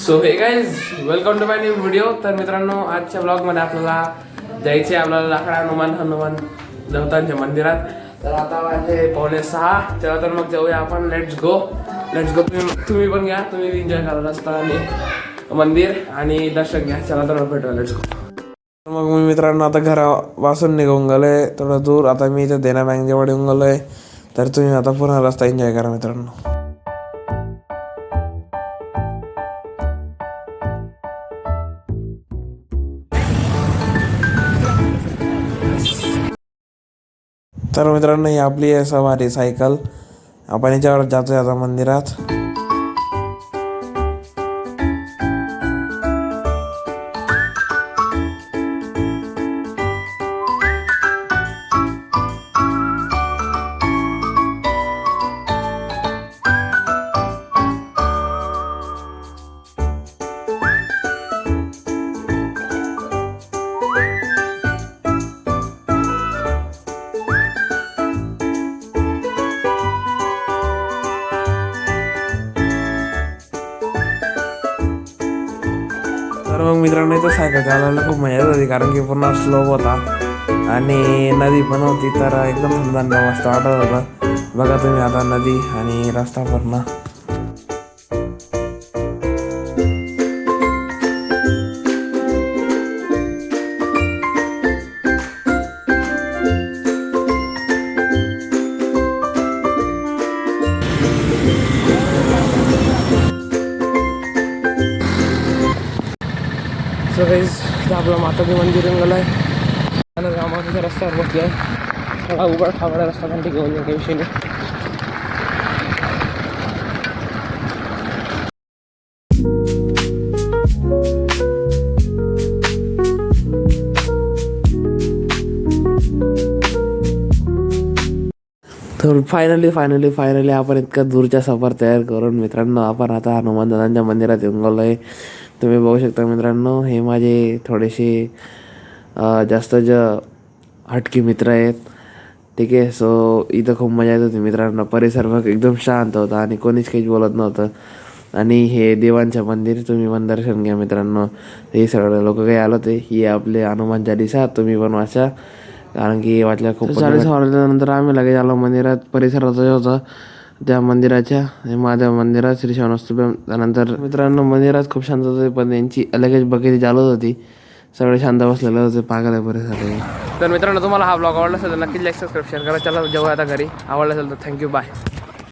So hey guys welcome to my new video. तर मित्रांनो, आजच्या ब्लॉगमध्ये आपल्याला जायचे आपल्याला लाकडा हनुमान देवतांच्या मंदिरात. तर आता वाजले 5:45. चला तर मग जाऊया आपण. Let's go. तुम्ही पण घ्या, तुम्ही एन्जॉय करा रस्ता आणि मंदिर आणि दर्शन घ्या. चला तर मग भेटूया. Let's go. मग मी मित्रांनो आता घरापासून निघून गेलोय थोडं दूर. आता मी इथं देना बँक जवळ येऊन गेलोय. तर तुम्ही आता पुन्हा रस्ता एन्जॉय करा मित्रांनो. तर मित्रांनो, ही आपली आहे सवारी सायकल. आपण याच्यावर जातोय आता मंदिरात. तर मग मित्रांनो, इथं सायकल चालवायला खूप मजा येत होती, कारण की पूर्ण स्लोप होता आणि नदी पण होती. तर एकदम थंड मस्त वाटत होतं. बघा तुम्ही आता नदी आणि रस्ता पूर्ण. सो गाईज, आपलं माताजी मंदिर गेलं आहे. त्यानंतर आम्हाला रस्त्यावर बसले आहे. थोडा उघड खावडा रस्ता पण घेऊन काही विषय नाही. तर फायनली आपण इतका दूरचा सफर तयार करून मित्रांनो आपण आता हनुमान दादांच्या मंदिरात येऊन गेलो आहे. तुम्ही बघू शकता मित्रांनो, हे माझे थोडेसे जास्त हटके मित्र आहेत. ठीक आहे. सो इथं खूप मजा येत होती मित्रांनो. परिसर बघ एकदम शांत होता आणि कोणीच काहीच बोलत नव्हतं. आणि हे देवांचं मंदिर, तुम्ही पण दर्शन घ्या मित्रांनो. हे सगळे लोक काही आलं होते. ही आपले हनुमान चालीसा तुम्ही पण वाचा, कारण की वाचल्या खूप. चालीसा वाचल्यानंतर आम्ही लगेच आलो मंदिरात. परिसरात होतं त्या मंदिराच्या, माझ्या मंदिरात श्री शरणस्तुभ्यम. त्यानंतर मित्रांनो मंदिरात खूप शांत होते, पण यांची लगेच बघितली चालत होती. सगळे शांत बसलेले होते पागल परिसरात. तर मित्रांनो, तुम्हाला हा ब्लॉग आवडला असेल तर नक्कीच लाईक सबस्क्राईब शेअर करा. चला जेव्हा आता घरी. आवडला असेल तर थँक्यू, बाय.